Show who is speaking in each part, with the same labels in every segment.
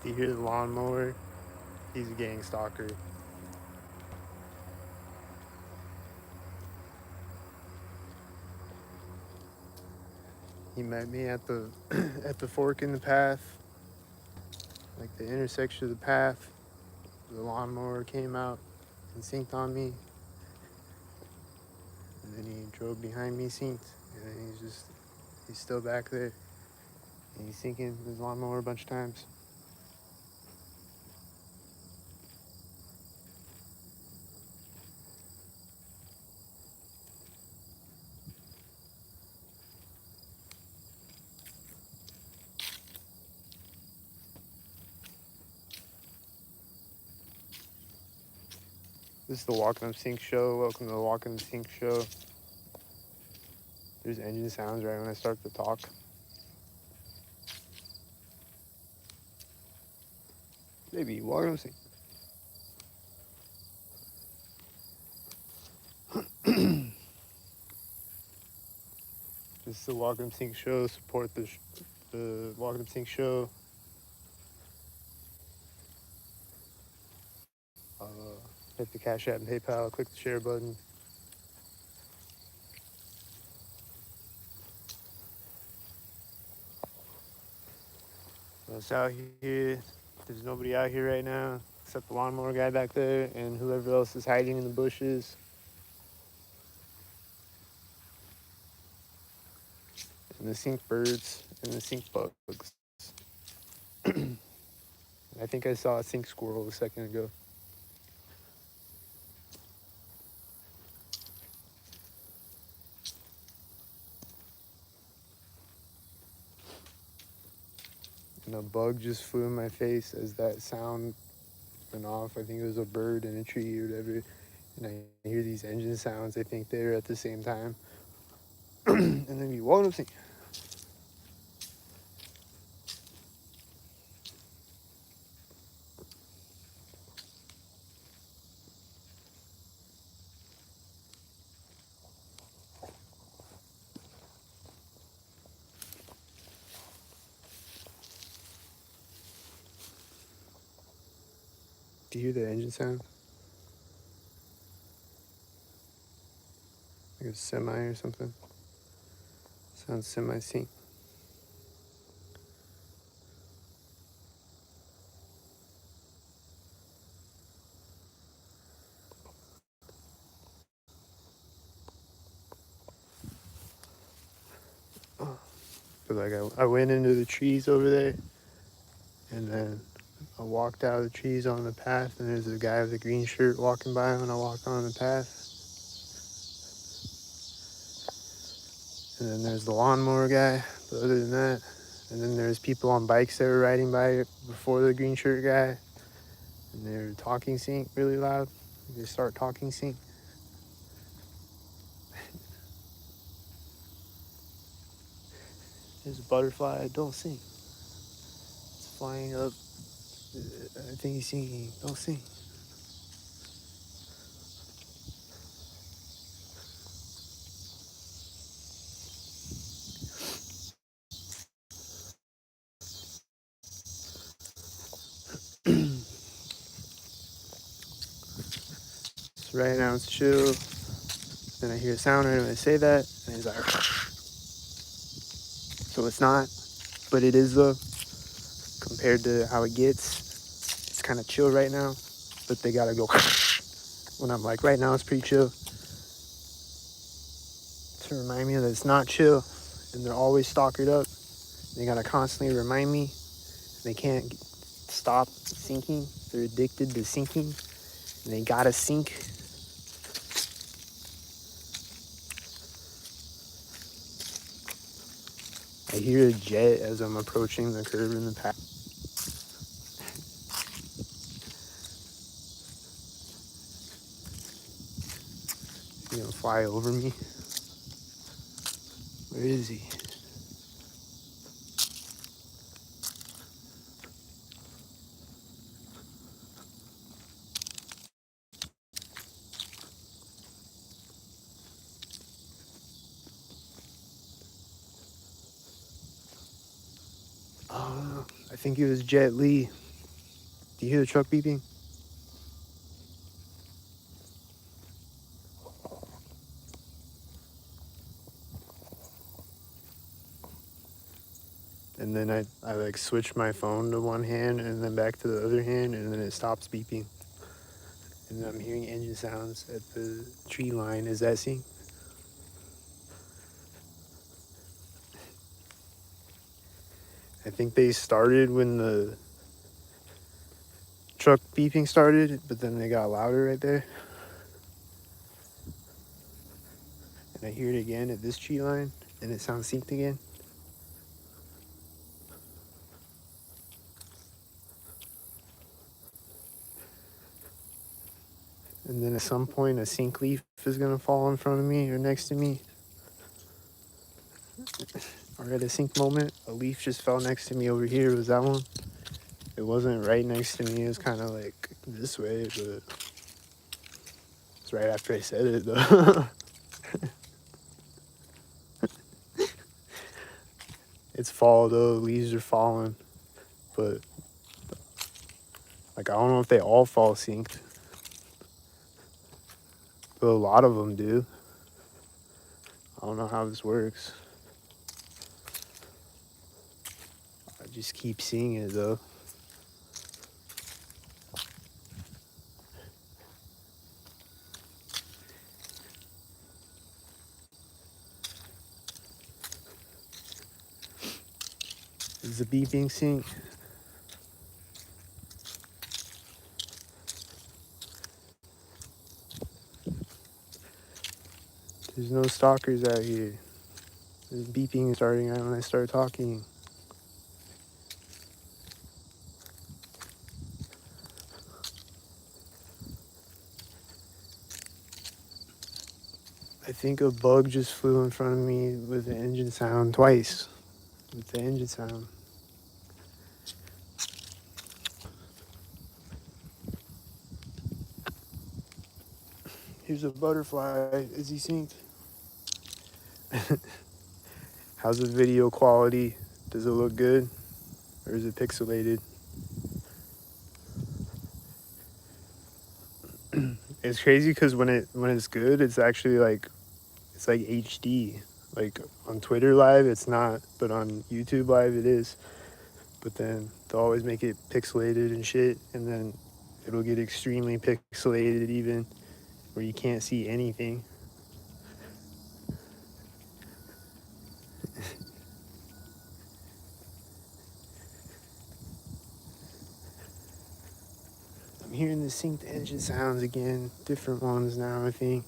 Speaker 1: You hear the lawnmower? He's a gang stalker. He met me at the at the fork in the path, like the intersection of the path. The lawnmower came out and synced on me, and then he drove behind me, synced, and then he's still back there, and he's syncing his lawnmower a bunch of times. This is the Walking Up Sync show. Welcome to the Walking Up Sync show. There's engine sounds right when I start to talk. Baby, Walking Up Sync. This is the Walking Up Sync show. Support the Walking Up Sync show. Hit the Cash App and PayPal. Click the share button. It's out here. There's nobody out here right now except the lawnmower guy back there and whoever else is hiding in the bushes. And the sink birds and the sink bugs. I think I saw a sink squirrel a second ago. And a bug just flew in my face as that sound went off. I think it was a bird in a tree or whatever. And I hear these engine sounds. I think they're at the same time. And then you walk up saying, do you hear the engine sound? Like a semi or something? Sounds semi-sync. But like I went into the trees over there, and then I walked out of the trees on the path, and there's a guy with a green shirt walking by when I walked on the path. And then there's the lawnmower guy. But other than that, and then there's people on bikes that were riding by before the green shirt guy, and they're talking sync really loud. They start talking sync. There's a butterfly. Don't sing. It's flying up. I think he's singing. Don't sing. So right now it's chill. Then I hear a sound right when I say that, and he's like, so it's not, but it is though, compared to how it gets. It's kind of chill right now, but they gotta go when I'm like, right now it's pretty chill. To remind me that it's not chill, and they're always stalkered up. They gotta constantly remind me. They can't stop sinking. They're addicted to sinking, and they gotta sink. I hear a jet as I'm approaching the curve in the path. He's gonna fly over me. Where is he? I think it was Jet Li. Do you hear the truck beeping? And then I like switch my phone to one hand and then back to the other hand, and then it stops beeping. And then I'm hearing engine sounds at the tree line. Is that synced? I think they started when the truck beeping started, but then they got louder right there. And I hear it again at this tree line, and it sounds synced again. And then at some point, a sink leaf is gonna fall in front of me or next to me. Or at a sink moment, a leaf just fell next to me over here. Was that one? It wasn't right next to me. It was kind of like this way, but it's right after I said it, though. It's fall, though. Leaves are falling. But, like, I don't know if they all fall synced. But a lot of them do. I don't know how this works. I just keep seeing it, though. Is the beeping synced? There's no stalkers out here. There's beeping starting when I start talking. I think a bug just flew in front of me with the engine sound twice. With the engine sound. Here's a butterfly. Is he synced? How's the video quality? Does it look good? Or is it pixelated? It's crazy because when it's good, it's actually like HD. Like on Twitter Live, it's not, but on YouTube Live, it is. But then they'll always make it pixelated and shit, and then it'll get extremely pixelated even, where you can't see anything. I'm hearing the synced engine sounds again, different ones now, I think.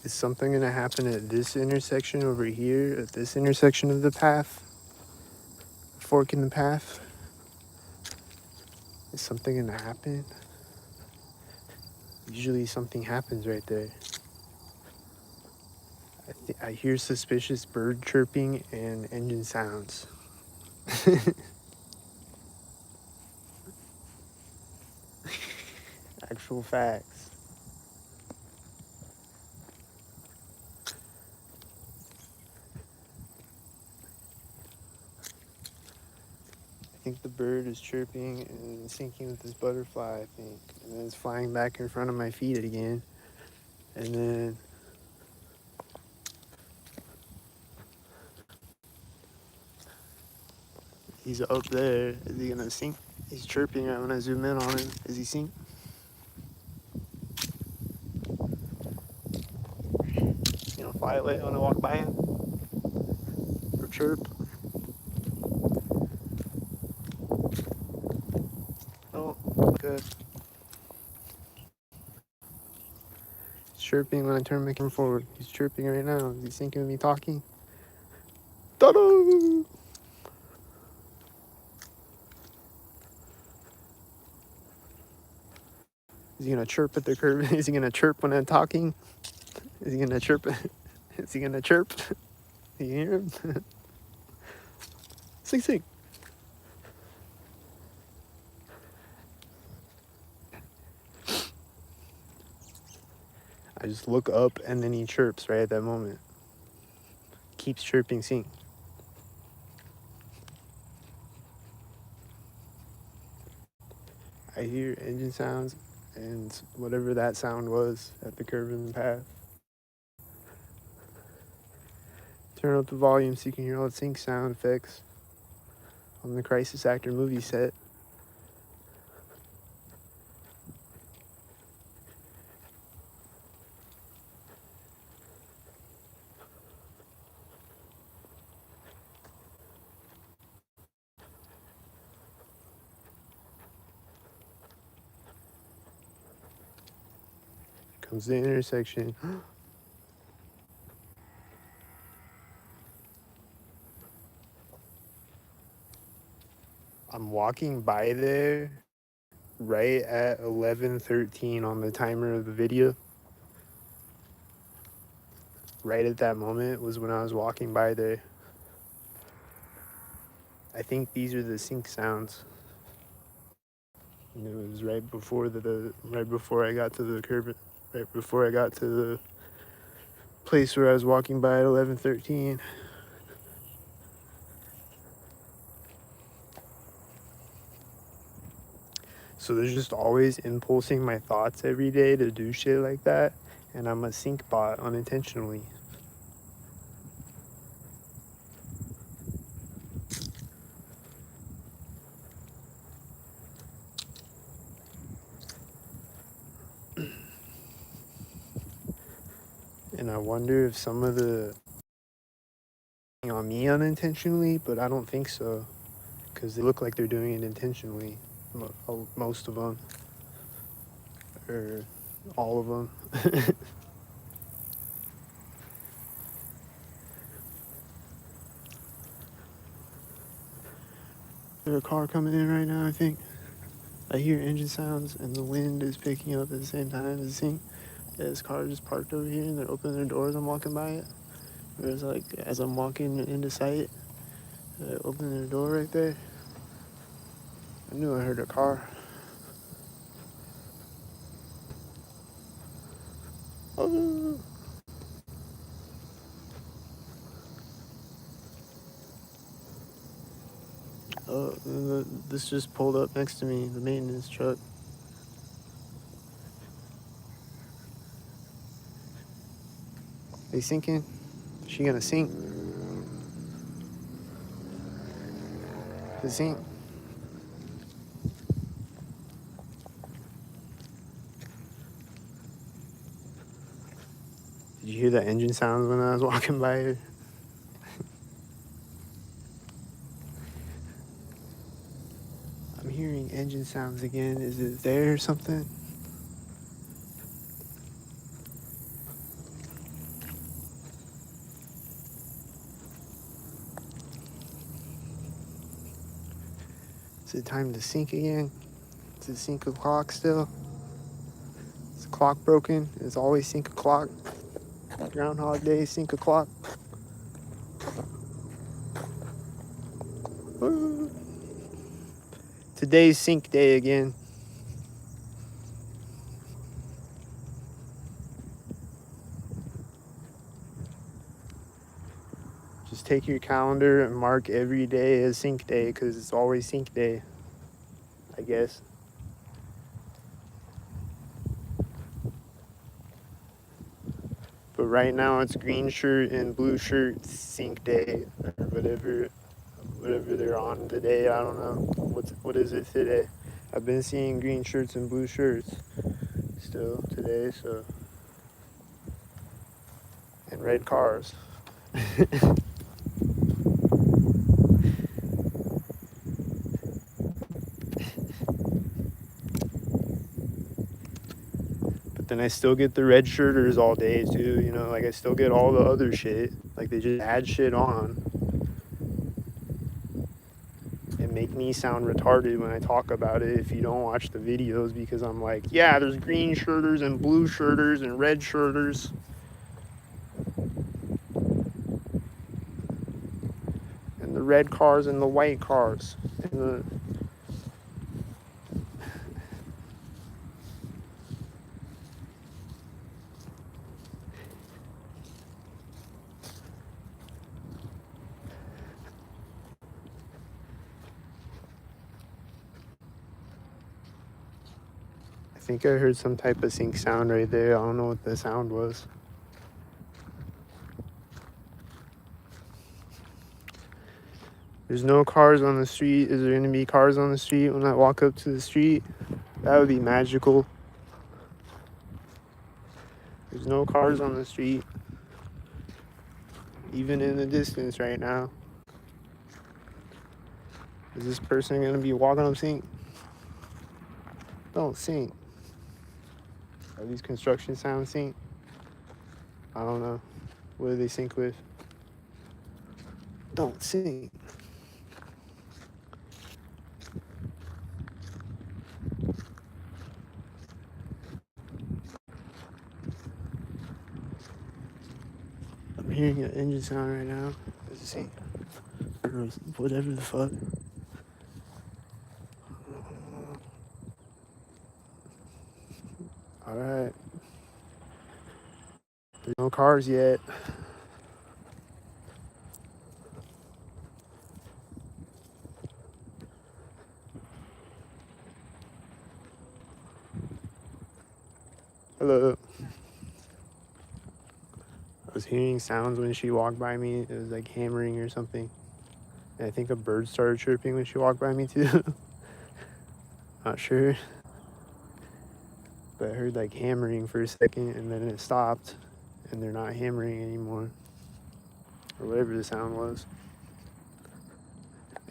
Speaker 1: Is something gonna happen at this intersection over here, at this intersection of the path? Fork in the path? Is something gonna happen? Usually something happens right there. I hear suspicious bird chirping and engine sounds. Actual facts. I think the bird is chirping and syncing with this butterfly, I think. And then it's flying back in front of my feet again. And then he's up there. Is he gonna sync? He's chirping right when I zoom in on him. Is he sync? You know, fly away when I walk by him? Or chirp? Oh, good. He's chirping when I turn my camera forward. He's chirping right now. Is he syncing with me talking? Ta-da! Is he gonna chirp at the curb? Is he gonna chirp when I'm talking? Is he gonna chirp? Is he gonna chirp? You hear him? Sing, sing. I just look up and then he chirps right at that moment. Keeps chirping sync. I hear engine sounds and whatever that sound was at the curve in the path. Turn up the volume so you can hear all the sync sound effects on the crisis actor movie set. Comes the intersection. I'm walking by there right at 11:13 on the timer of the video. Right at that moment was when I was walking by there. I think these are the sync sounds. And it was right before right before I got to the curb, right before I got to the place where I was walking by at 11:13. So there's just always impulsing my thoughts every day to do shit like that, and I'm a sync bot unintentionally. And I wonder if some of the on me unintentionally, but I don't think so, because they look like they're doing it intentionally, most of them, or all of them. There's a car coming in right now, I think. I hear engine sounds and the wind is picking up at the same time as the sync. Yeah, this car just parked over here and they're opening their doors. I'm walking by it. There's like, as I'm walking into sight, opening their door right there. I knew I heard a car. Oh, this just pulled up next to me, the maintenance truck. They sinking? She gonna sink? The sink? Did you hear the engine sounds when I was walking by her? I'm hearing engine sounds again. Is it there or something? Is it time to sync again? Is it sync o'clock still? Is the clock broken? It's always sync o'clock. Groundhog Day, sync o'clock. Today's sync day again. Just take your calendar and mark every day as sync day because it's always sync day, I guess. But right now it's green shirt and blue shirt sync day or whatever they're on today. I don't know. What is it today? I've been seeing green shirts and blue shirts still today, so, and red cars. But then I still get the red shirters all day too, you know, like I still get all the other shit. Like they just add shit on and make me sound retarded when I talk about it if you don't watch the videos, because I'm like, yeah, there's green shirters and blue shirters and red shirters. And the red cars and the white cars. And I think I heard some type of sync sound right there. I don't know what the sound was. There's no cars on the street. Is there gonna be cars on the street when I walk up to the street? That would be magical. There's no cars on the street, even in the distance right now. Is this person gonna be walking up sync? Don't sync. Are these construction sounds sync? I don't know. What do they sync with? Don't sync. I'm hearing an engine sound right now. Let's see. Or whatever the fuck. Alright. There's no cars yet. Hello. I was hearing sounds when she walked by me. It was like hammering or something. And I think a bird started chirping when she walked by me too. Not sure. But I heard like hammering for a second and then it stopped and they're not hammering anymore. Or whatever the sound was.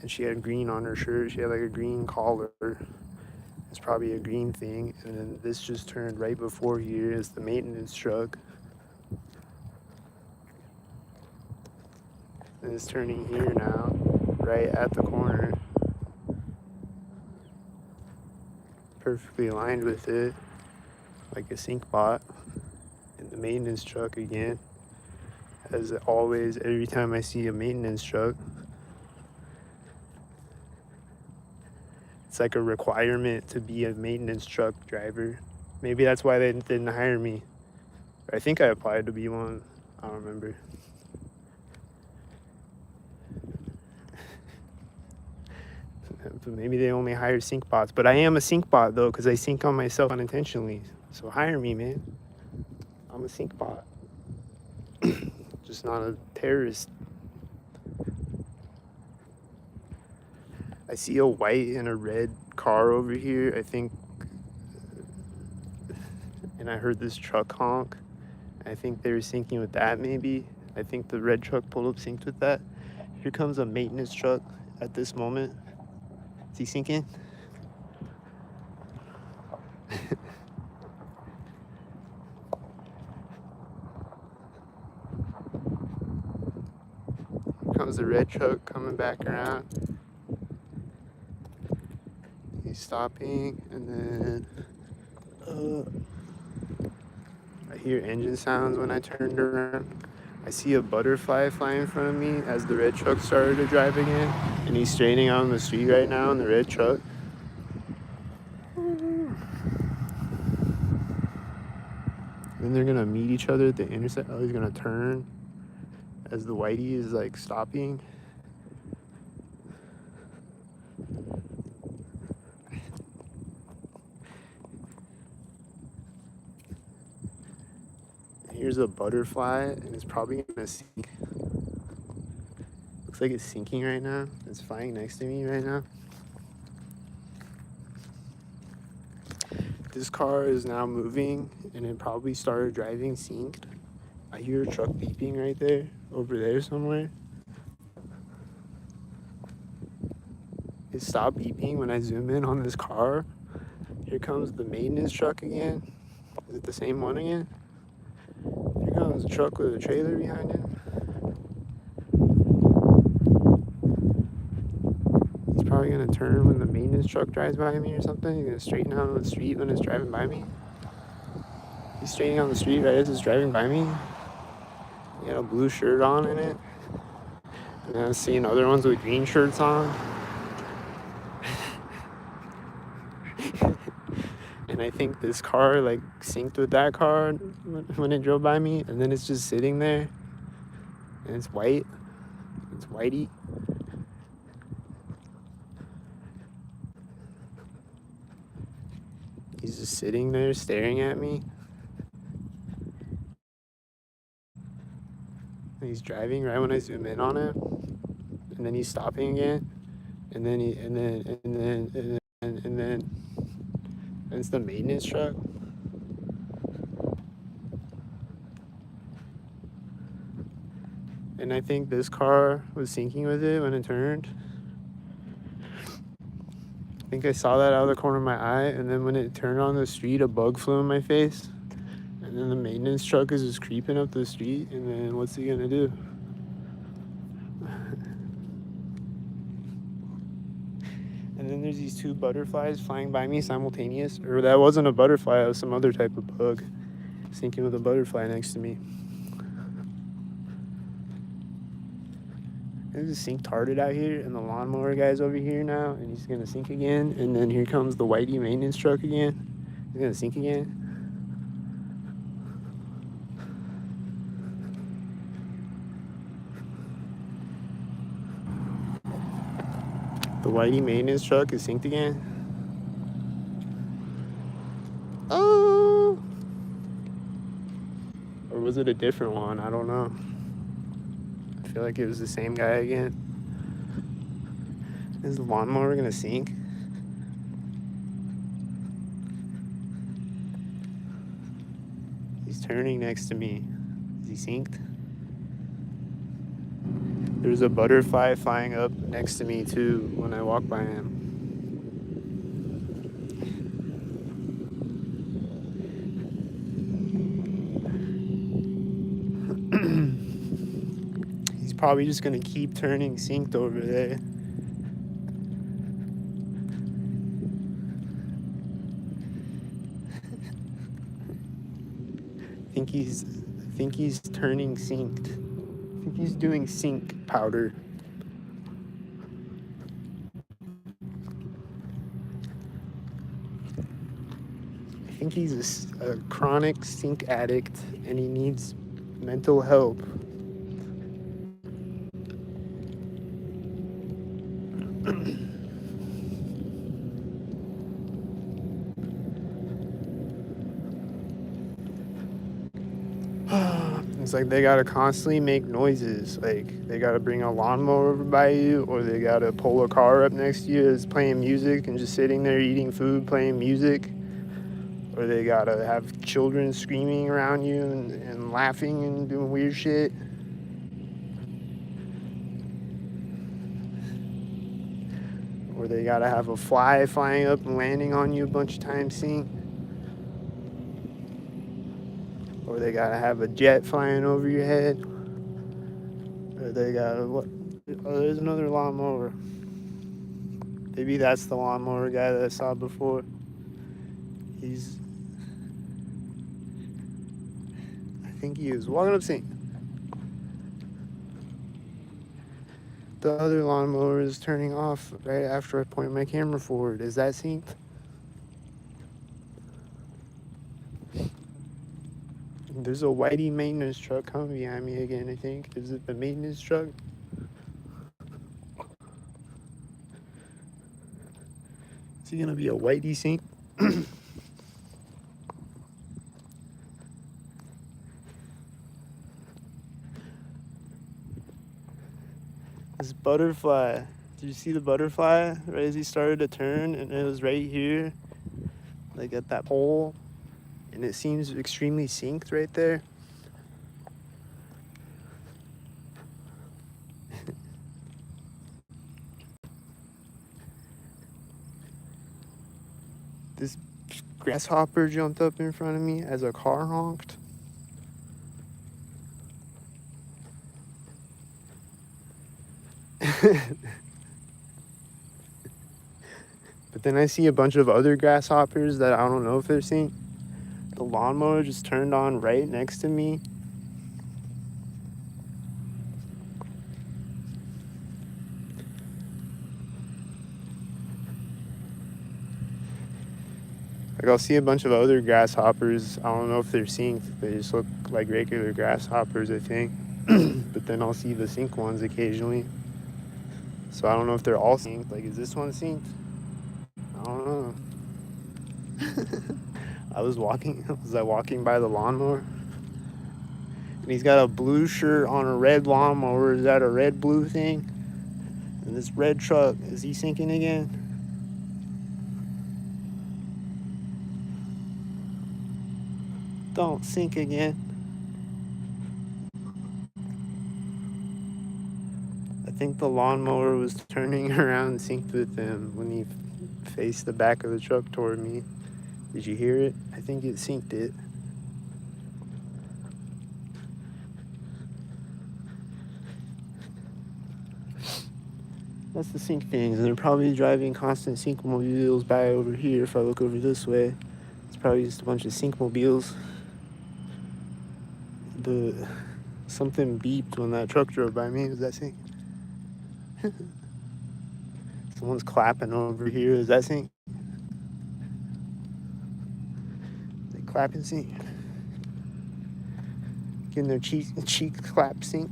Speaker 1: And she had green on her shirt. She had like a green collar. It's probably a green thing. And then this just turned right before here is the maintenance truck. And it's turning here now, right at the corner. Perfectly aligned with it, like a sync bot. And the maintenance truck again. As always, every time I see a maintenance truck, it's like a requirement to be a maintenance truck driver. Maybe that's why they didn't hire me. I think I applied to be one. I don't remember. But maybe they only hire sync bots. But I am a sync bot though, because I sync on myself unintentionally. So hire me, man. I'm a sync bot. Just not a terrorist. I see a white and a red car over here, I think. And I heard this truck honk. I think they were syncing with that maybe. I think the red truck pulled up synced with that. Here comes a maintenance truck at this moment. Is he syncing? Here comes the red truck coming back around. He's stopping and then I hear engine sounds when I turned around. I see a butterfly fly in front of me as the red truck started to drive again. And he's straightening out on the street right now in the red truck. Then they're gonna meet each other at the intersection. Oh, he's gonna turn as the whitey is like stopping. Here's a butterfly and it's probably gonna sink. Looks like it's sinking right now. It's flying next to me right now. This car is now moving and it probably started driving synced. I hear a truck beeping right there, over there somewhere. It stopped beeping when I zoom in on this car. Here comes the maintenance truck again. Is it the same one again? Here comes a truck with a trailer behind it. He's probably gonna turn when the maintenance truck drives by me or something. He's gonna straighten out on the street when it's driving by me. He's straightening on the street right as it's driving by me. He had a blue shirt on in it. And I was seeing other ones with green shirts on. And I think this car like synced with that car when it drove by me. And then it's just sitting there. And it's white. It's whitey. He's just sitting there staring at me. He's driving right when I zoom in on him, and then he's stopping again, and then and it's the maintenance truck. And I think this car was syncing with it when it turned. I think I saw that out of the corner of my eye, and then when it turned on the street, a bug flew in my face. And then the maintenance truck is just creeping up the street, and then what's he gonna do? And then there's these two butterflies flying by me simultaneous. Or that wasn't a butterfly, it was some other type of bug. Syncing with a butterfly next to me. There's a sink tarded out here, and the lawnmower guy's over here now, and he's gonna sink again. And then here comes the whitey maintenance truck again. He's gonna sink again. The whitey maintenance truck is synced again. Oh! Or was it a different one? I don't know. I feel like it was the same guy again. Is the lawnmower gonna sink? He's turning next to me. Is he synced? There's a butterfly flying up next to me too when I walk by him. He's probably just gonna keep turning synced over there. I think he's turning synced. I think he's doing sync powder. I think he's a chronic sync addict and he needs mental help. It's like they gotta constantly make noises. Like they gotta bring a lawnmower over by you, or they gotta pull a car up next to you that's playing music and just sitting there eating food, playing music. Or they gotta have children screaming around you and laughing and doing weird shit. Or they gotta have a fly flying up and landing on you a bunch of times seeing. Or they gotta have a jet flying over your head. Or they gotta what? Oh, there's another lawnmower. Maybe that's the lawnmower guy that I saw before. I think he is walking up saying. The other lawnmower is turning off right after I point my camera forward. Is that synced? There's a whitey maintenance truck coming behind me again, I think. Is it the maintenance truck? Is he gonna be a whitey sync? This butterfly. Did you see the butterfly right as he started to turn? And it was right here, like at that pole. And it seems extremely synced right there. This grasshopper jumped up in front of me as a car honked. But then I see a bunch of other grasshoppers that I don't know if they're synced. The lawnmower just turned on right next to me. Like I'll see a bunch of other grasshoppers. I don't know if they're synced. They just look like regular grasshoppers, I think. But then I'll see the sync ones occasionally. So I don't know if they're all synced. Like, is this one synced? I don't know. I was walking by the lawnmower, and he's got a blue shirt on a red lawnmower. Is that a red blue thing? And this red truck, is he sinking again? Don't sink again. I think the lawnmower was turning around and synced with him when he faced the back of the truck toward me. Did you hear it? I think it synced it. That's the sync things, and they're probably driving constant syncmobiles by over here. If I look over this way, it's probably just a bunch of syncmobiles. Something beeped when that truck drove by me. Was that sync? Someone's clapping over here. Is that sync? They clapping sync? Getting their cheek clap sync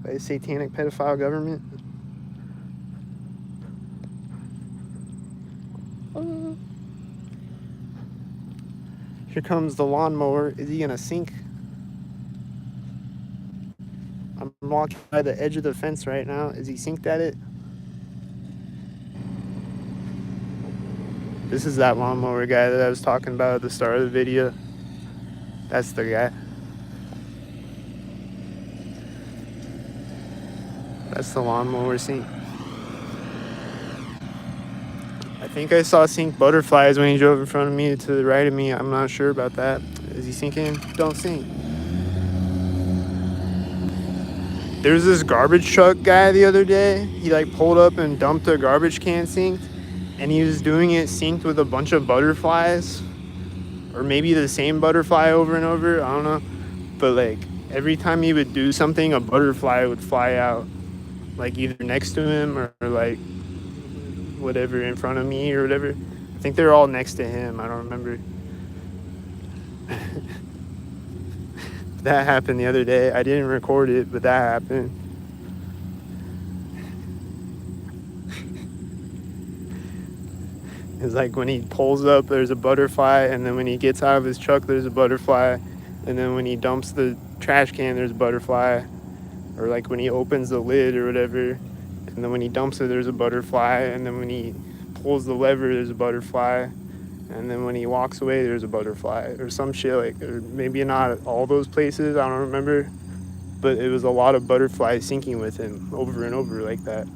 Speaker 1: by a satanic pedophile government? Here comes the lawnmower. Is he gonna sink? I'm walking by the edge of the fence right now. Is he synced at it? This is that lawnmower guy that I was talking about at the start of the video. That's the guy. That's the lawnmower sync. I think I saw sync butterflies when he drove in front of me to the right of me. I'm not sure about that. Is he sinking? Don't sink. There's this garbage truck guy the other day. He like pulled up and dumped a garbage can synced, and he was doing it synced with a bunch of butterflies, or maybe the same butterfly over and over. I don't know. But like every time he would do something, a butterfly would fly out, like either next to him or like whatever in front of me or whatever. I think they're all next to him. I don't remember. That happened the other day. I didn't record it, but that happened. It's like when he pulls up, there's a butterfly, and then when he gets out of his truck, there's a butterfly, and then when he dumps the trash can, there's a butterfly, or like when he opens the lid or whatever, and then when he dumps it, there's a butterfly, and then when he pulls the lever, there's a butterfly, and then when he walks away, there's a butterfly, or some shit, like, or maybe not all those places, I don't remember, but it was a lot of butterflies syncing with him over and over like that.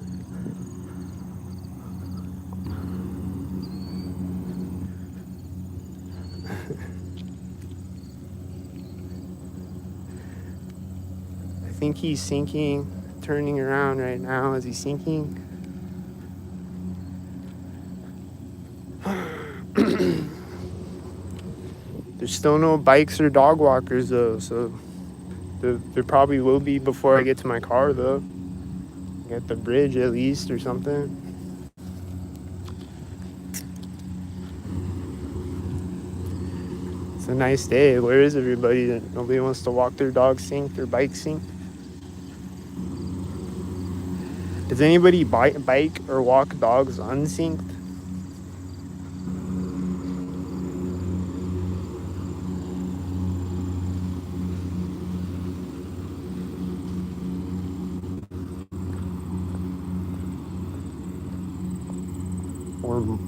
Speaker 1: I think he's sinking, turning around right now. Is he sinking? There's still no bikes or dog walkers though, so there probably will be before I get to my car though. At the bridge at least or something. It's a nice day. Where is everybody? Nobody wants to walk their dog synced or bike synced. Does anybody bike or walk dogs unsynced?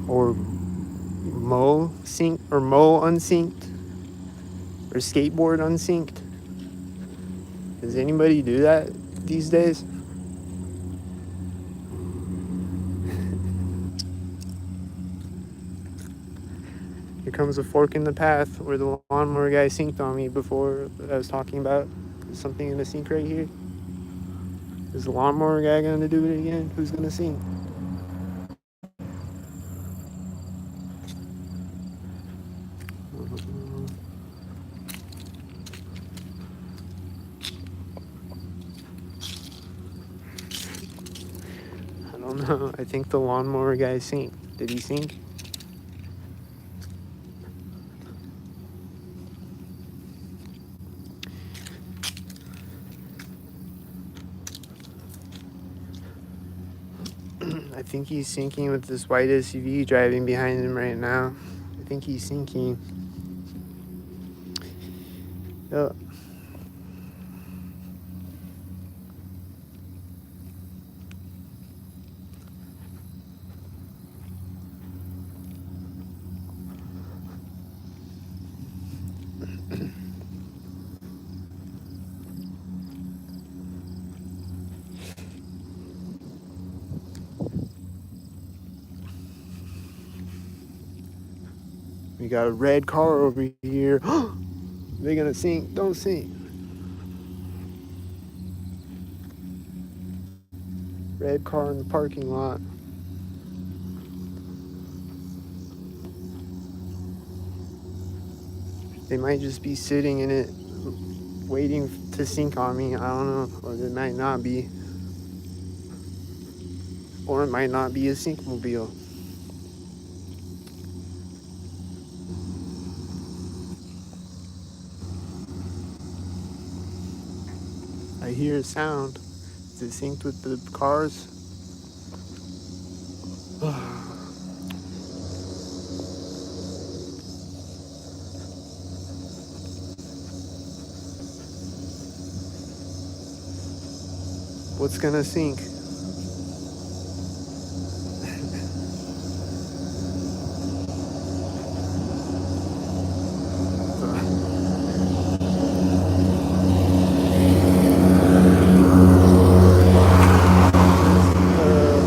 Speaker 1: Or mow sync or mow unsynced or skateboard unsynced? Does anybody do that these days? Here comes a fork in the path where the lawnmower guy synced on me before that I was talking about. There's something in the sink right here. Is the lawnmower guy gonna do it again? Who's gonna sync? I don't know. I think the lawnmower guy synced. Did he sync? I think he's syncing with this white SUV driving behind him right now. I think he's sinking. Yep. We got a red car over here. They're gonna sink. Don't sink. Red car in the parking lot. They might just be sitting in it, waiting to sink on me. I don't know. Or they might not be. Or it might not be a sinkmobile. I hear a sound. Is it synced with the cars? What's gonna sink?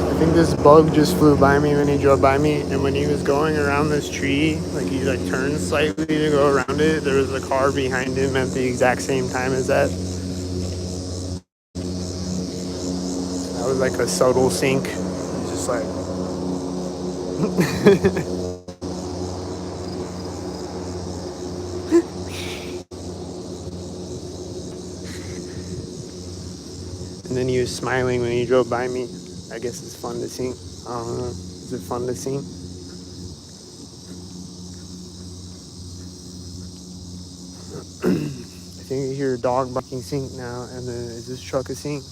Speaker 1: I think this bug just flew by me when he drove by me, and when he was going around this tree, like he like turned slightly to go around it, there was a car behind him at the exact same time as that. That was like a subtle sink. Just like and then he was smiling when he drove by me. I guess it's fun to sink. I don't know. Is it fun to sink? I think I hear a dog barking sink now, and then is this truck a sink?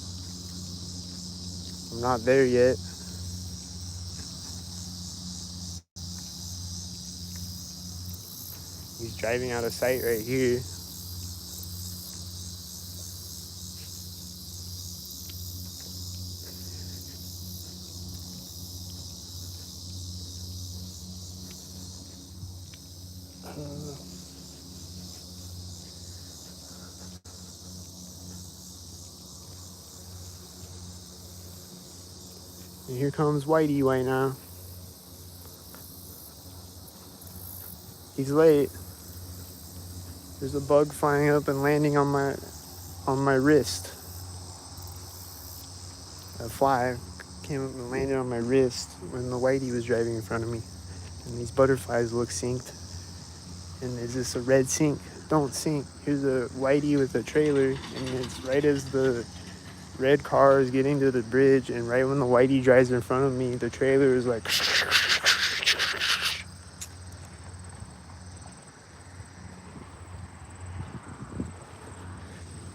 Speaker 1: I'm not there yet. He's driving out of sight right here. And here comes Whitey right now. He's late. There's a bug flying up and landing on my wrist. A fly came up and landed on my wrist when the Whitey was driving in front of me. And these butterflies look synced. And is this a red sink? Don't sink. Here's a Whitey with a trailer, and it's right as the red car is getting to the bridge, and right when the Whitey drives in front of me, the trailer is like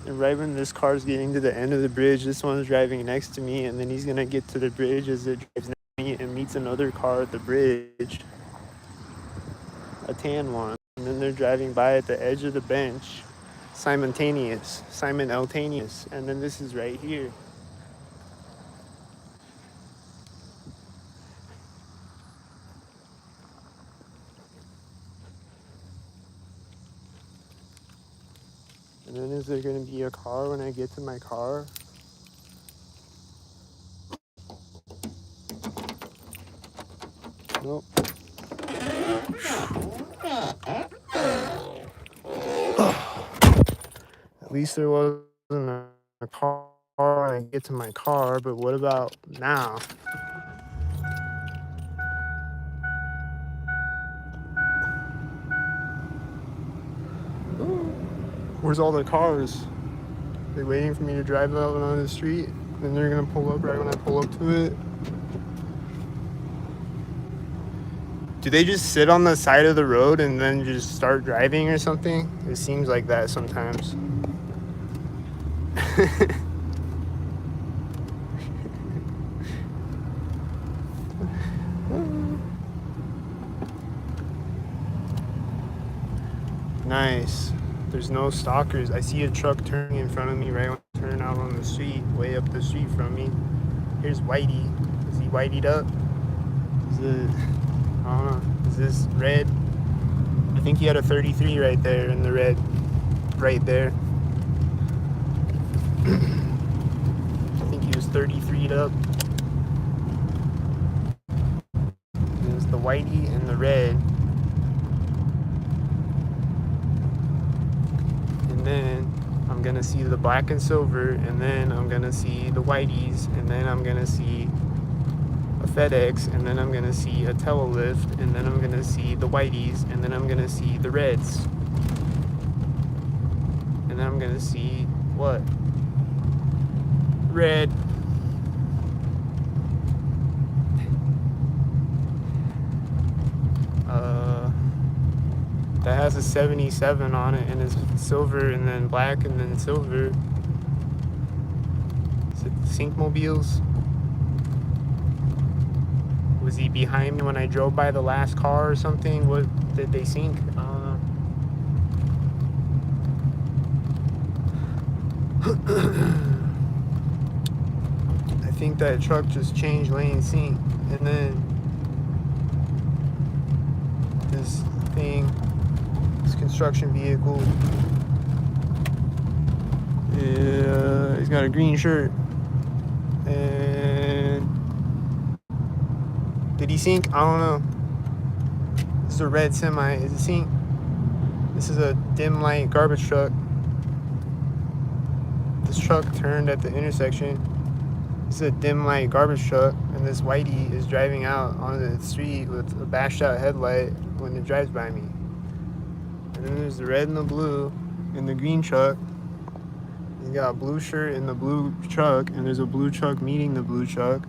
Speaker 1: and right when this car's getting to the end of the bridge, this one's driving next to me, and then he's gonna get to the bridge as it drives next to me and meets another car at the bridge, a tan one, and then they're driving by at the edge of the bench, simultaneous, and then this is right here. And then is there gonna be a car when I get to my car? Nope. At least there wasn't a car when I get to my car, but what about now? Where's all the cars? They're waiting for me to drive out on the street, and they're gonna pull up right when I pull up to it. Do they just sit on the side of the road and then just start driving or something? It seems like that sometimes. Nice. There's no stalkers. I see a truck turning in front of me right when I turn out on the street, way up the street from me. Here's Whitey. Is he whiteyed up? Is it, I don't know. Is this red? I think he had a 33 right there in the red. Right there. I think he was 33'd up. There's the whitey and the red. And then I'm gonna see the black and silver, and then I'm gonna see the whiteys, and then I'm gonna see a FedEx, and then I'm gonna see a Telelift, and then I'm gonna see the whiteys, and then I'm gonna see the reds. And then I'm gonna see what? Red. That has a 77 on it, and it's silver, and then black, and then silver. Is it Syncmobiles? Was he behind me when I drove by the last car or something? What did they sync? I don't know. I think that truck just changed lane sync, and then this thing, this construction vehicle, he's got a green shirt. And did he sync? I don't know. This is a red semi. Is it sync? This is a dim light garbage truck. This truck turned at the intersection. This is a dim light garbage truck, and this whitey is driving out on the street with a bashed out headlight when it drives by me. And then there's the red and the blue in the green truck. He's got a blue shirt in the blue truck, and there's a blue truck meeting the blue truck.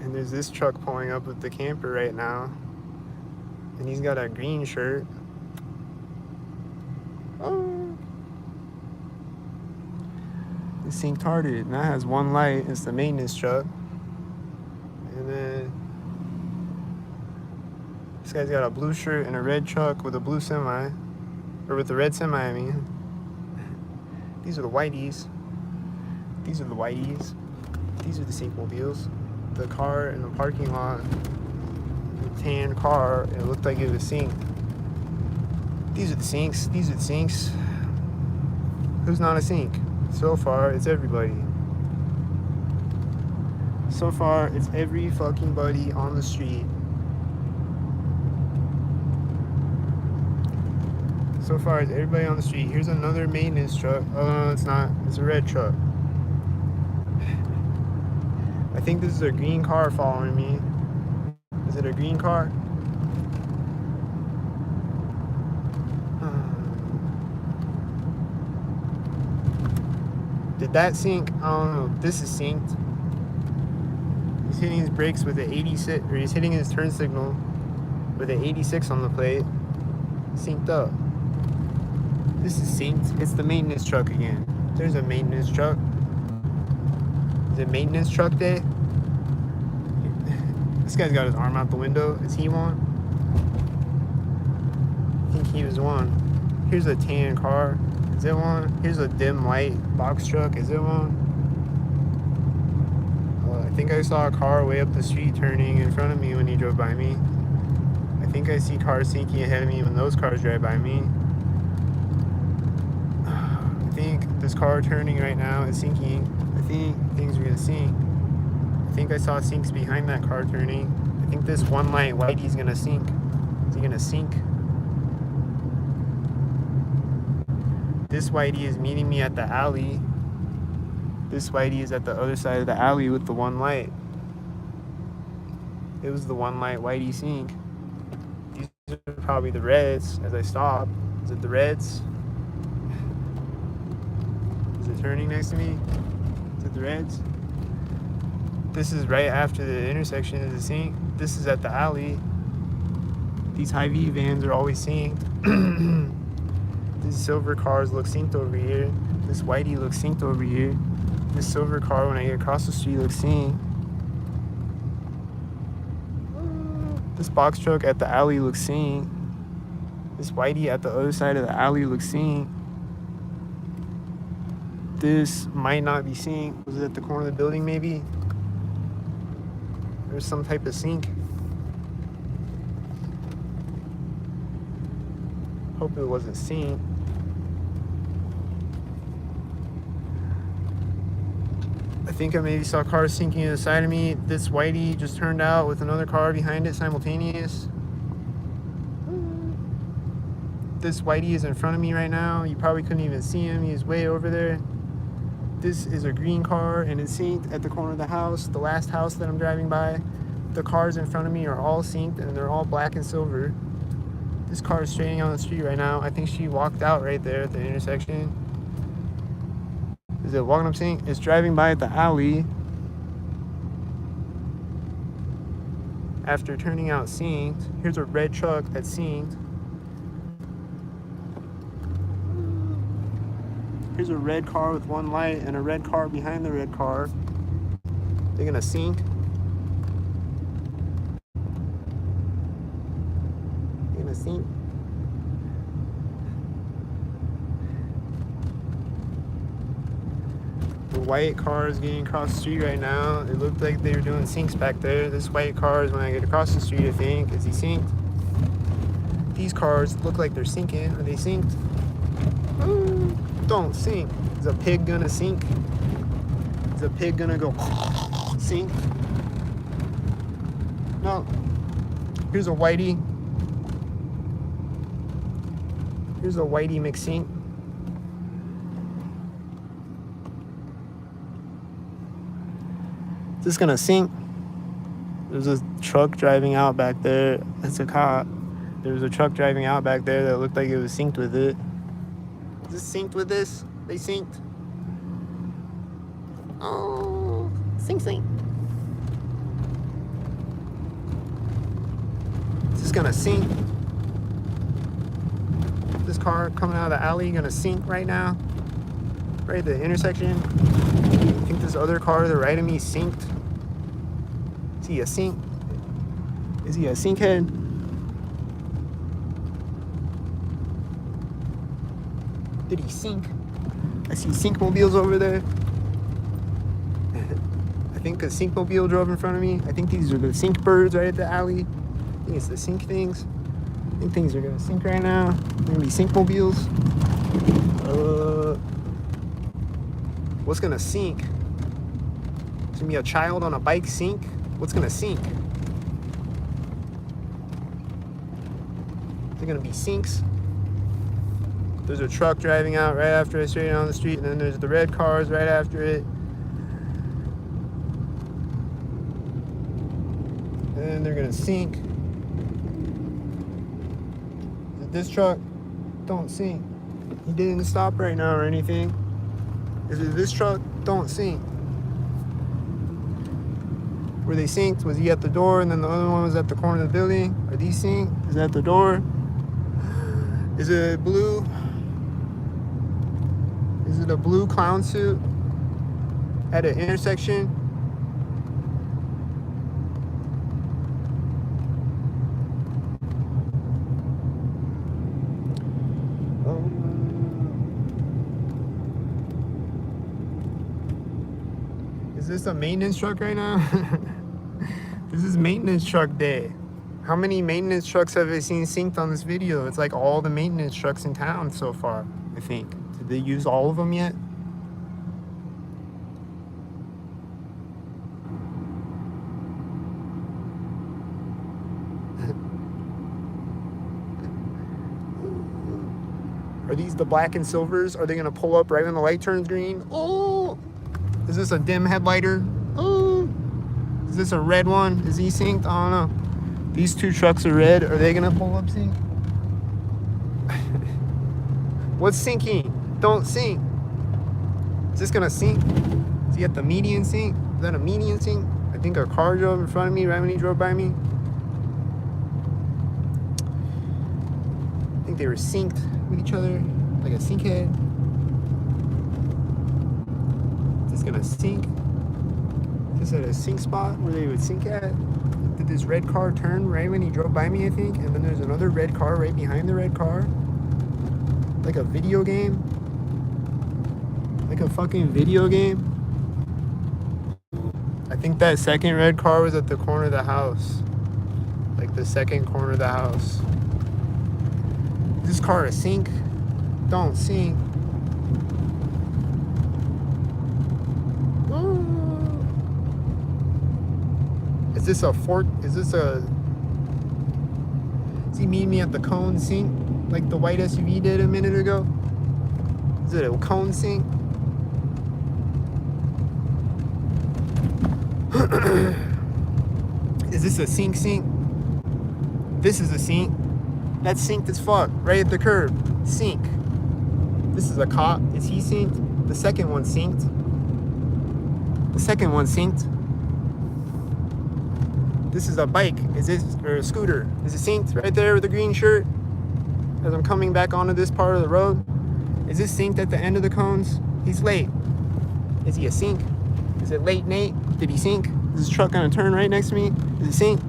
Speaker 1: And there's this truck pulling up with the camper right now, and he's got a green shirt. Oh. It's synced harded, and that has one light. It's the maintenance truck. And then this guy's got a blue shirt and a red truck with a blue semi, or with the red semi, I mean. These are the whiteys. These are the whiteys. These are the Syncmobiles. The car in the parking lot, the tan car, it looked like it was synced. These are the syncs. These are the syncs. Who's not a sync? So far, it's everybody. So far, it's every fucking buddy on the street. So far, it's everybody on the street. Here's another maintenance truck. Oh, no, it's not. It's a red truck. I think this is a green car following me. Is it a green car? Did that sync? I don't know. This is synced. He's hitting his brakes with an 86, or he's hitting his turn signal with an 86 on the plate. Synced up. This is synced. It's the maintenance truck again. There's a maintenance truck. Is it maintenance truck day? This guy's got his arm out the window. Is he one? I think he was one. Here's a tan car. Is it one? Here's a dim light box truck. Is it one? I think I saw a car way up the street turning in front of me when he drove by me. I think I see cars syncing ahead of me when those cars drive by me. I think this car turning right now is syncing. I think things are gonna sync. I think I saw syncs behind that car turning. I think this one light whitey's gonna sync. Is he gonna sync? This whitey is meeting me at the alley. This whitey is at the other side of the alley with the one light. It was the one light whitey sync. These are probably the reds as I stop. Is it the reds? Is it turning next to me? Is it the reds? This is right after the intersection of the sync. This is at the alley. These Hy-Vee vans are always synced. These silver cars look synced over here. This whitey looks synced over here. This silver car, when I get across the street, looks synced. This box truck at the alley looks synced. This whitey at the other side of the alley looks synced. This might not be synced. Was it at the corner of the building maybe? There's some type of sync. Hope it wasn't synced. I think I maybe saw cars sinking to the side of me. This whitey just turned out with another car behind it simultaneous. This whitey is in front of me right now. You probably couldn't even see him. He's way over there. This is a green car and it's synced at the corner of the house, the last house that I'm driving by. The cars in front of me are all synced and they're all black and silver. This car is straightening on the street right now. I think she walked out right there at the intersection. Is it walking up synced? It's driving by at the alley after turning out synced. Here's a red truck that's synced. Here's a red car with one light and a red car behind the red car. They're gonna sync. They're gonna sync. The white car is getting across the street right now. It looked like they were doing syncs back there. This white car is when I get across the street, I think. Is he synced? These cars look like they're sinking. Are they synced? Don't sink. Is a pig gonna sink? Is a pig gonna go sink? No. Here's a whitey. Here's a whitey McSink. Is this gonna sink? There's a truck driving out back there. That's a cop. There was a truck driving out back there that looked like it was synced with it. Is this synced with this? They synced. Oh, sync. Is this gonna sync? This car coming out of the alley gonna sync right now? Right at the intersection. I think this other car to the right of me synced. Is he a sync? Is he a sync head? Did he sink? I see sinkmobiles over there. I think a sinkmobile drove in front of me. I think these are the sink birds right at the alley. I think it's the sink things. I think things are gonna sink right now. They're gonna be sinkmobiles. What's gonna sink? There's gonna be a child on a bike sink. What's gonna sink? They're gonna be sinks. There's a truck driving out right after it, straight on the street, and then there's the red cars right after it. And they're gonna sink. This truck don't sink. He didn't stop right now or anything. Is it this truck? Don't sink. Were they synced? Was he at the door and then the other one was at the corner of the building? Are these synced? Is that the door? Is it blue? Is it a blue clown suit at an intersection? Is this a maintenance truck right now? This is maintenance truck day. How many maintenance trucks have I seen synced on this video? It's like all the maintenance trucks in town so far, I think. Did they use all of them yet? Are these the black and silvers? Are they gonna pull up right when the light turns green? Oh! Is this a dim headlighter? Oh! Is this a red one? Is he synced? I don't know. These two trucks are red. Are they gonna pull up sync? What's sinking? Don't sink. Is this gonna sink? Is he at the median sink? Is that a median sink? I think a car drove in front of me right when he drove by me. I think they were synced with each other, like a sink head. Is this gonna sink? Is this at a sink spot where they would sink at? Did this red car turn right when he drove by me, I think? And then there's another red car right behind the red car. Like a video game. Like a fucking video game. I think that second red car was at the corner of the house. Like the second corner of the house. This car is sink. Don't sink. Is this a fork? Is this a... Does he meet me at the cone sink? Like the white SUV did a minute ago? Is it a cone sink? Is this a sink? This is a sink. That's synced as fuck. Right at the curb. Sink. This is a cop. Is he synced? The second one synced. The second one synced. This is a bike. Is this, or a scooter? Is it synced? Right there with the green shirt. As I'm coming back onto this part of the road. Is this synced at the end of the cones? He's late. Is he a sink? Is it late, Nate? Did he sink? Is his truck gonna turn right next to me? Is it sink?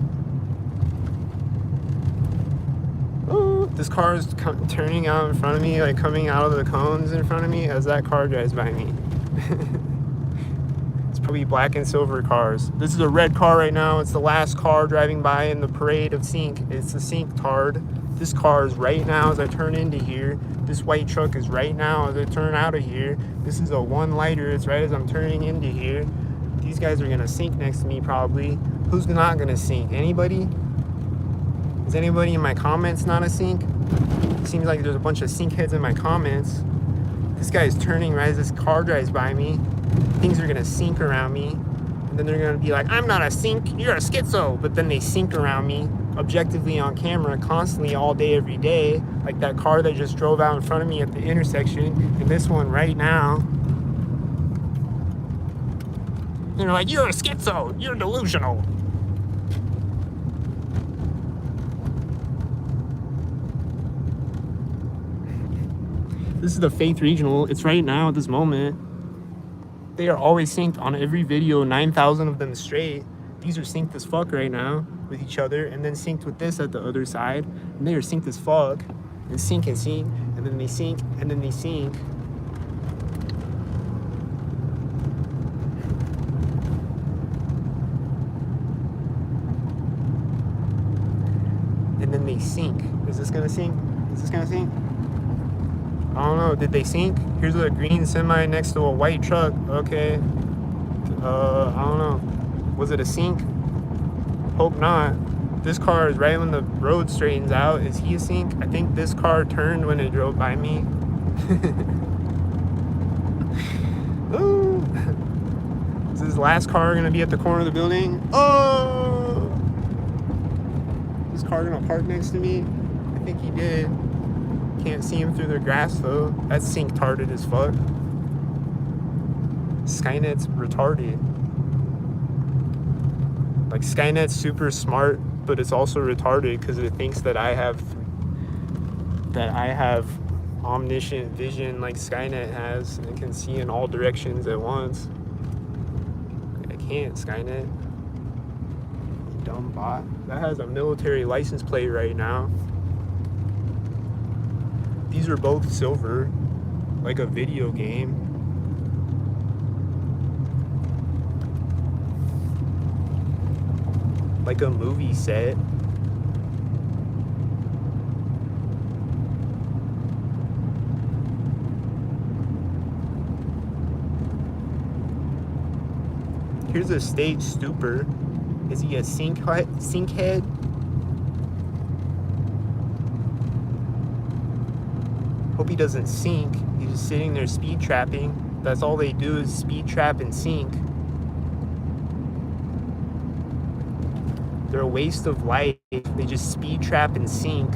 Speaker 1: Oh, this car is turning out in front of me, like coming out of the cones in front of me as that car drives by me. It's probably black and silver cars. This is a red car right now. It's the last car driving by in the parade of sink. It's the sink tard. This car is right now as I turn into here. This white truck is right now as I turn out of here. This is a one lighter. It's right as I'm turning into here. These guys are gonna sink next to me probably. Who's not gonna sink? Anybody? Is anybody in my comments not a sink? Seems like there's a bunch of sink heads in my comments. This guy is turning right as this car drives by me. Things are gonna sink around me. And then they're gonna be like, I'm not a sink, you're a schizo. But then they sink around me objectively on camera constantly all day, every day. Like that car that just drove out in front of me at the intersection. And this one right now. And they're like, you're a schizo, you're delusional. This is the Faith Regional. It's right now at this moment. They are always synced on every video, 9,000 of them straight. These are synced as fuck right now with each other, and then synced with this at the other side. And they are synced as fuck. And sync, and then they sync, and then they sync. And then they sync. Is this gonna sync? Is this gonna sync? I don't know. Did they sync? Here's a green semi next to a white truck. Okay. I don't know. Was it a sync? Hope not. This car is right when the road straightens out. Is he a sync? I think this car turned when it drove by me. Is this last car gonna be at the corner of the building? Oh! This car gonna park next to me? I think he did. Can't see him through the grass though. That's sink-tarded as fuck. Skynet's retarded. Like Skynet's super smart, but it's also retarded because it thinks that I have omniscient vision like Skynet has and can see in all directions at once. I can't, Skynet. You dumb bot. That has a military license plate right now. These are both silver, like a video game. Like a movie set. Here's a state stupor. Is he a sink head? Hope he doesn't sink. He's just sitting there speed trapping. That's all they do is speed trap and sink. They're a waste of life. They just speed trap and sink.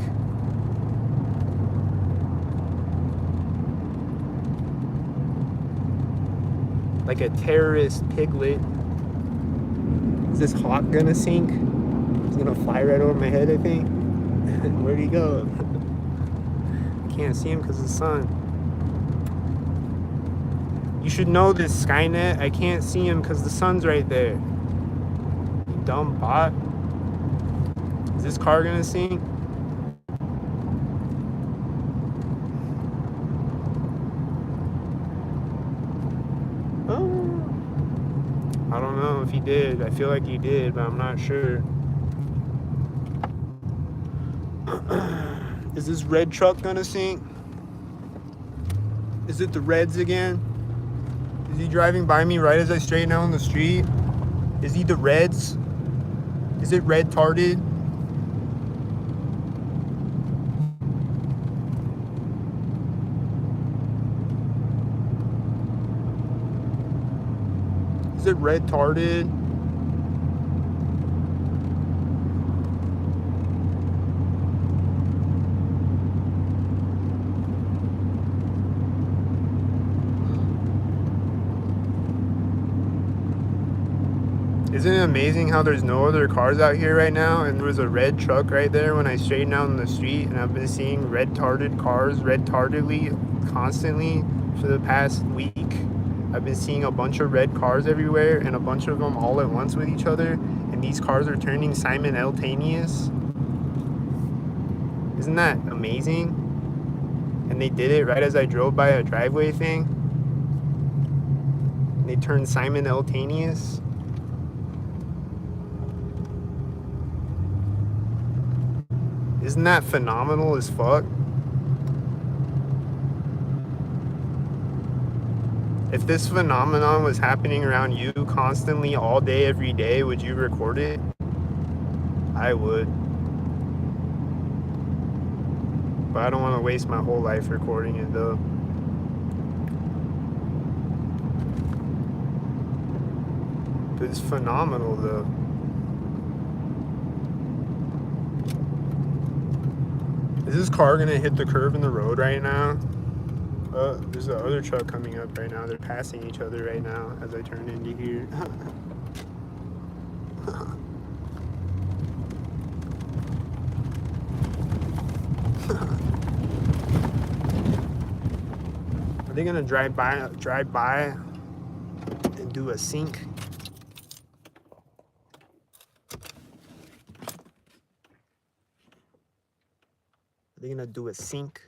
Speaker 1: Like a terrorist piglet. Is this hawk gonna sink? He's gonna fly right over my head, I think. Where'd he go? Can't see him because of the sun. You should know this, Skynet. I can't see him because the sun's right there. You dumb bot. Is this car gonna sink? Oh, I don't know if he did. I feel like he did, but I'm not sure. Is this red truck gonna sink? Is it the Reds again? Is he driving by me right as I straighten out on the street? Is he the Reds? Is it red-tarded? Is it red-tarded? Isn't it amazing how there's no other cars out here right now, and there was a red truck right there when I straightened out on the street, and I've been seeing red-tarded cars red-tardedly constantly for the past week. I've been seeing a bunch of red cars everywhere, and a bunch of them all at once with each other, and these cars are turning simultaneous. Isn't that amazing? And they did it right as I drove by a driveway thing. They turned simultaneous. Isn't that phenomenal as fuck? If this phenomenon was happening around you constantly all day, every day, would you record it? I would. But I don't want to waste my whole life recording it though. But it's phenomenal though. Is this car gonna hit the curve in the road right now? There's the other truck coming up right now. They're passing each other right now as I turn into here. Are they gonna drive by and do a sink? Are they gonna do a sink?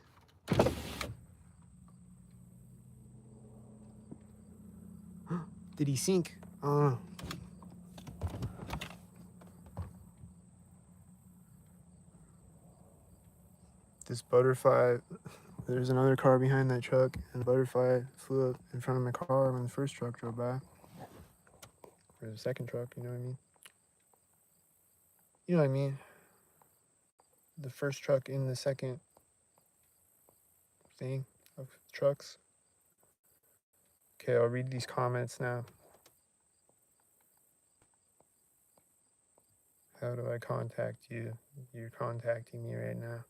Speaker 1: Did he sink? This butterfly, there's another car behind that truck, and the butterfly flew up in front of my car when the first truck drove by. Or the second truck, you know what I mean? You know what I mean? The first truck in the second thing of trucks. Okay, I'll read these comments now. How do I contact you? You're contacting me right now.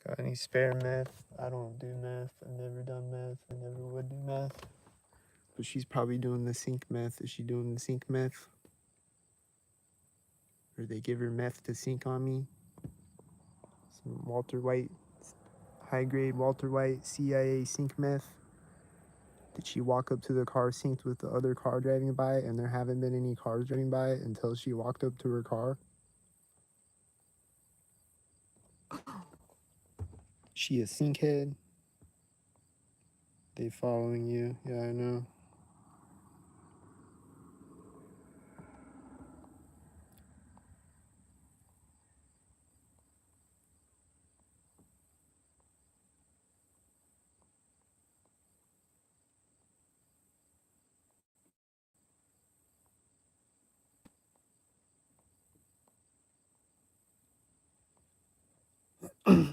Speaker 1: Got any spare meth? I don't do meth. I've never done meth. I never would do meth. But she's probably doing the sink meth. Is she doing the sink meth? Or they give her meth to sink on me? Some Walter White, high grade Walter White CIA sink meth. Did she walk up to the car synced with the other car driving by, and there haven't been any cars driving by until she walked up to her car? She a sinkhead? They following you? Yeah, I know.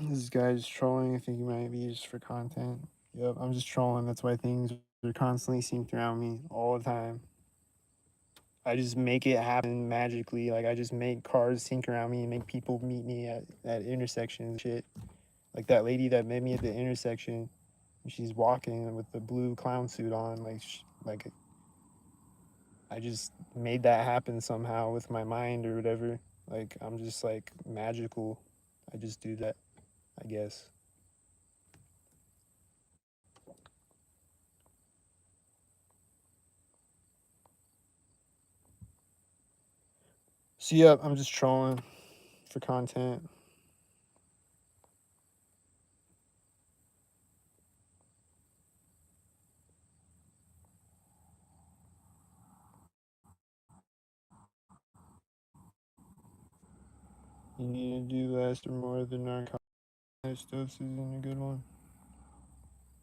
Speaker 1: This guy's trolling. I think he might be just for content. Yep, I'm just trolling. That's why things are constantly synced around me all the time. I just make it happen magically. Like, I just make cars sync around me and make people meet me at intersections and shit. Like that lady that met me at the intersection. She's walking with the blue clown suit on. Like I just made that happen somehow with my mind or whatever. Like, I'm just like magical. I just do that, I guess. So yeah, I'm just trolling for content. You need to do less or more than narcotics. Dose isn't a good one.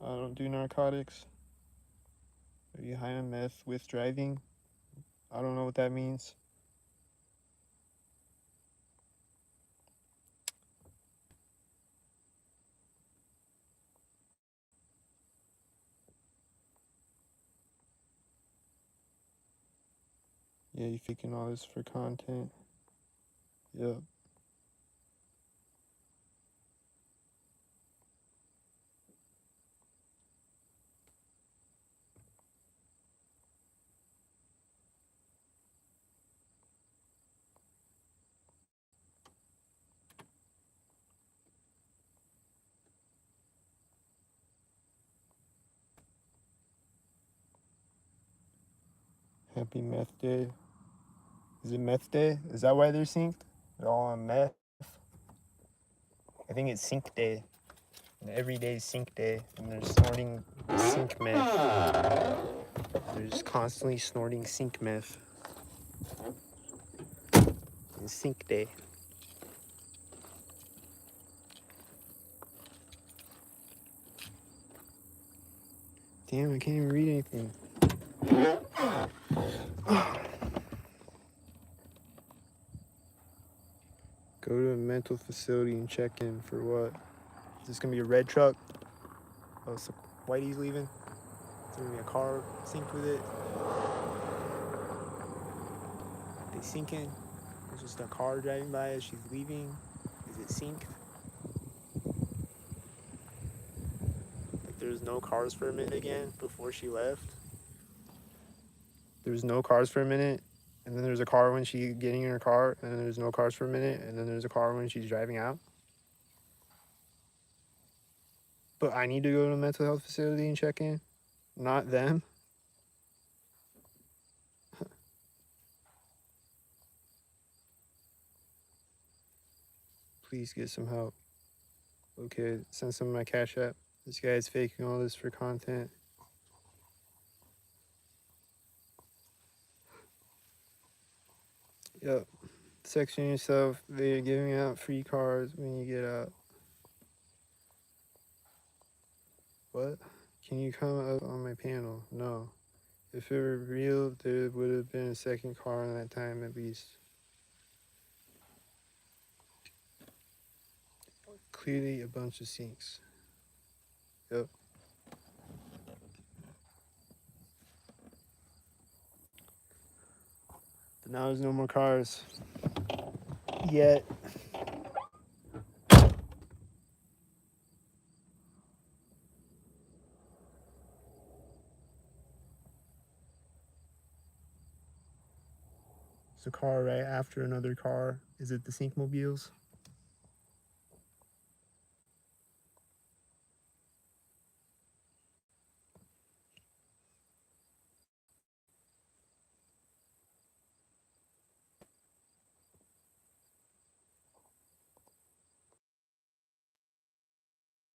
Speaker 1: I don't do narcotics. Are you high on meth with driving? I don't know what that means. Yeah, you faking all this for content. Yep. Happy meth day. Is it meth day? Is that why they're synced? They're all on meth. I think it's sync day. And every day is sync day. And they're snorting sync meth. They're just constantly snorting sync meth. It's sync day. Damn, I can't even read anything. Go to a mental facility and check in for what? Is this gonna be a red truck? Oh, so Whitey's leaving? Is there gonna be a car synced with it? They syncing? There's just a car driving by as she's leaving. Is it synced? Like there's no cars for a minute again before she left. There was no cars for a minute, and then there's a car when she's getting in her car, and then there's no cars for a minute, and then there's a car when she's driving out. But I need to go to a mental health facility and check in, not them. Please get some help. Okay, send some of my Cash App. This guy's faking all this for content. Yep. Section yourself. They're giving out free cars when you get out. What? Can you come up on my panel? No. If it were real, there would have been a second car in that time at least. Clearly a bunch of sinks. Yep. But now there's no more cars. Yet. There's a car right after another car. Is it the Syncmobiles?